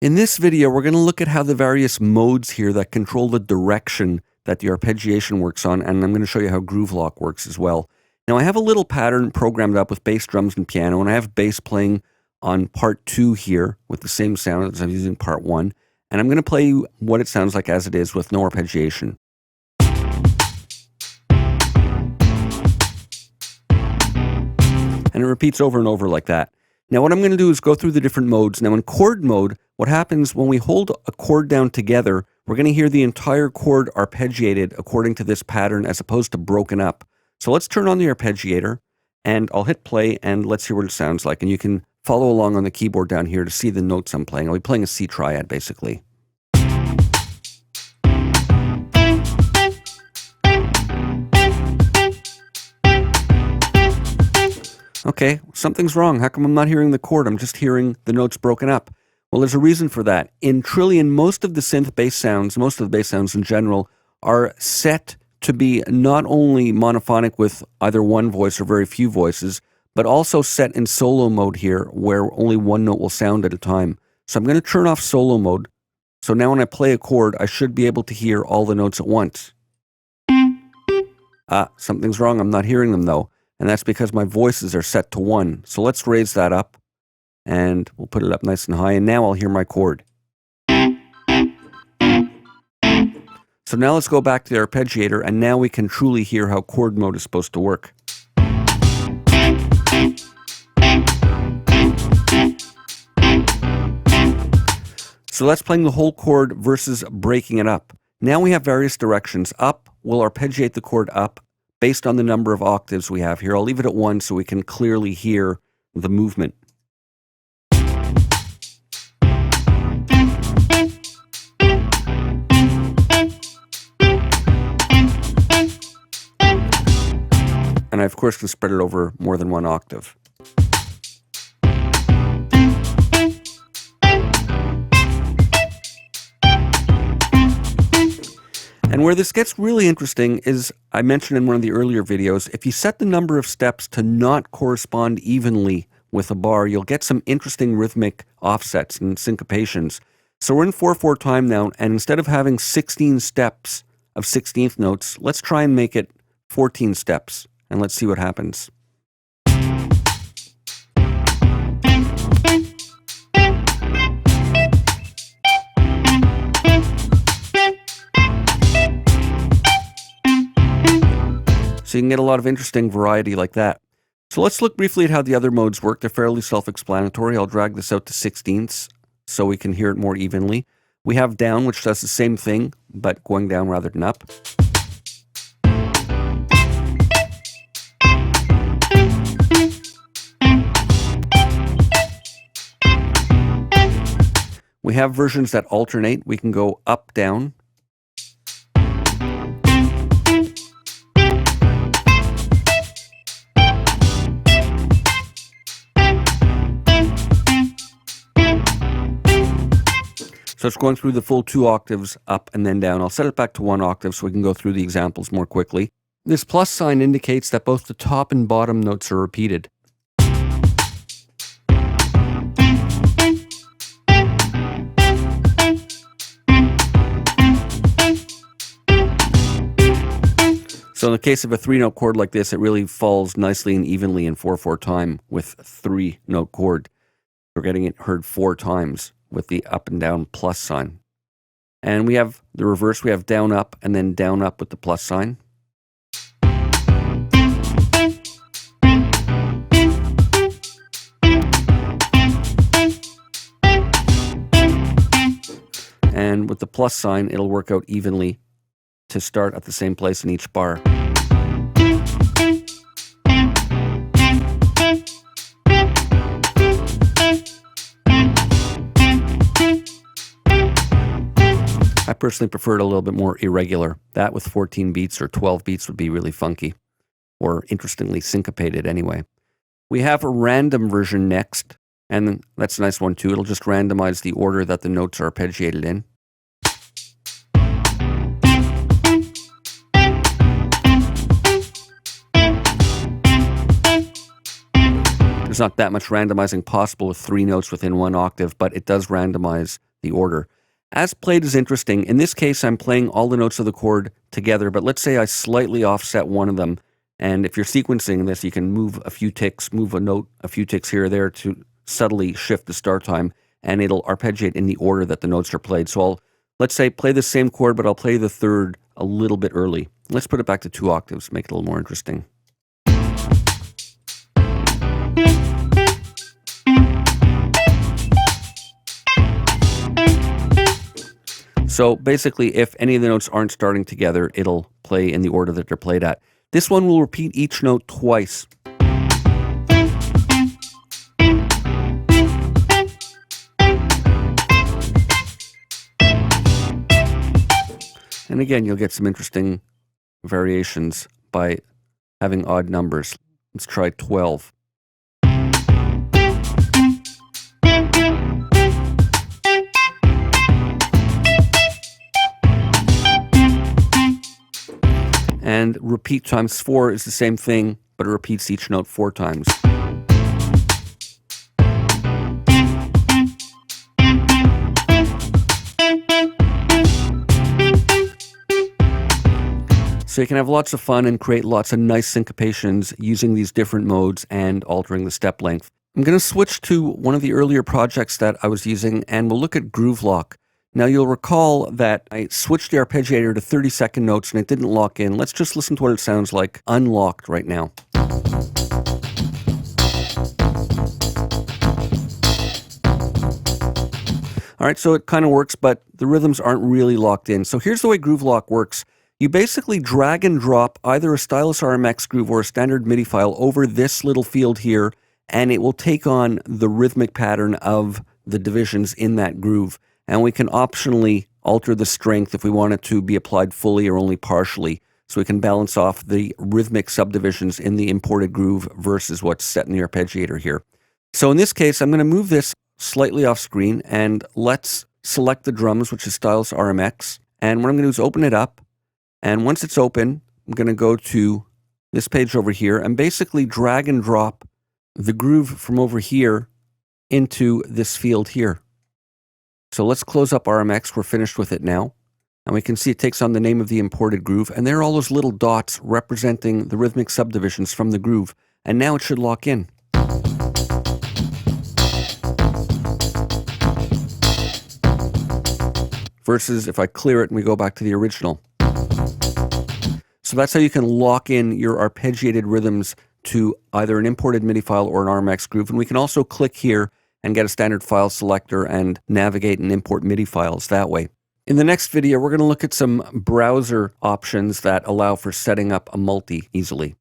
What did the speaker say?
In this video, we're going to look at how the various modes here that control the direction that the arpeggiation works on, and I'm going to show you how GrooveLock works as well. Now, I have a little pattern programmed up with bass, drums, and piano, and I have bass playing on part 2 here with the same sound as I'm using part 1, and I'm going to play you what it sounds like as it is with no arpeggiation. And it repeats over and over like that. Now, what I'm going to do is go through the different modes. Now, in chord mode, what happens when we hold a chord down together, we're going to hear the entire chord arpeggiated according to this pattern as opposed to broken up. So let's turn on the arpeggiator, and I'll hit play, and let's hear what it sounds like. And you can follow along on the keyboard down here to see the notes I'm playing. I'll be playing a C triad, basically. Okay, something's wrong. How come I'm not hearing the chord? I'm just hearing the notes broken up. Well, there's a reason for that. In Trillion, most of the synth bass sounds, most of the bass sounds in general, are set to be not only monophonic with either one voice or very few voices, but also set in solo mode here, where only one note will sound at a time. So I'm going to turn off solo mode. So now when I play a chord, I should be able to hear all the notes at once. Something's wrong. I'm not hearing them, though. And that's because my voices are set to 1. So let's raise that up, and we'll put it up nice and high, and now I'll hear my chord. So now let's go back to the arpeggiator, and now we can truly hear how chord mode is supposed to work. So that's playing the whole chord versus breaking it up. Now we have various directions. Up will arpeggiate the chord up based on the number of octaves we have here. I'll leave it at 1 so we can clearly hear the movement. And I, of course, can spread it over more than 1 octave. And where this gets really interesting is, I mentioned in one of the earlier videos, if you set the number of steps to not correspond evenly with a bar, you'll get some interesting rhythmic offsets and syncopations. So we're in 4/4 time now, and instead of having 16 steps of 16th notes, let's try and make it 14 steps, and let's see what happens. So you can get a lot of interesting variety like that. So let's look briefly at how the other modes work. They're fairly self-explanatory. I'll drag this out to 16ths so we can hear it more evenly. We have down, which does the same thing, but going down rather than up. We have versions that alternate. We can go up, down. So it's going through the full 2 octaves up and then down. I'll set it back to 1 octave so we can go through the examples more quickly. This plus sign indicates that both the top and bottom notes are repeated. So in the case of a 3-note chord like this, it really falls nicely and evenly in 4/4 time with a 3-note chord. We're getting it heard 4 times with the up and down plus sign. And we have the reverse. We have down up and then down up with the plus sign. And with the plus sign, it'll work out evenly to start at the same place in each bar. I personally prefer it a little bit more irregular. That with 14 beats or 12 beats would be really funky, or interestingly syncopated anyway. We have a random version next, and that's a nice one too. It'll just randomize the order that the notes are arpeggiated in. There's not that much randomizing possible with 3 notes within 1 octave, but it does randomize the order. As played is interesting. In this case, I'm playing all the notes of the chord together, but let's say I slightly offset one of them. And if you're sequencing this, you can move a few ticks, move a note a few ticks here or there to subtly shift the start time, and it'll arpeggiate in the order that the notes are played. So let's say, play the same chord, but I'll play the third a little bit early. Let's put it back to 2 octaves, make it a little more interesting. So basically, if any of the notes aren't starting together, it'll play in the order that they're played at. This one will repeat each note twice. And again, you'll get some interesting variations by having odd numbers. Let's try 12. And repeat times 4 is the same thing, but it repeats each note 4 times. So you can have lots of fun and create lots of nice syncopations using these different modes and altering the step length. I'm going to switch to one of the earlier projects that I was using, and we'll look at GrooveLock. Now you'll recall that I switched the arpeggiator to 30-second notes and it didn't lock in. Let's just listen to what it sounds like unlocked right now. All right, so it kind of works, but the rhythms aren't really locked in. So here's the way GrooveLock works. You basically drag and drop either a Stylus RMX groove or a standard MIDI file over this little field here, and it will take on the rhythmic pattern of the divisions in that groove. And we can optionally alter the strength if we want it to be applied fully or only partially. So we can balance off the rhythmic subdivisions in the imported groove versus what's set in the arpeggiator here. So in this case, I'm going to move this slightly off screen, and let's select the drums, which is Stylus RMX. And what I'm going to do is open it up. And once it's open, I'm going to go to this page over here and basically drag and drop the groove from over here into this field here. So let's close up RMX. We're finished with it now. And we can see it takes on the name of the imported groove. And there are all those little dots representing the rhythmic subdivisions from the groove. And now it should lock in. Versus if I clear it and we go back to the original. So that's how you can lock in your arpeggiated rhythms to either an imported MIDI file or an RMX groove. And we can also click here and get a standard file selector and navigate and import MIDI files that way. In the next video, we're going to look at some browser options that allow for setting up a multi easily.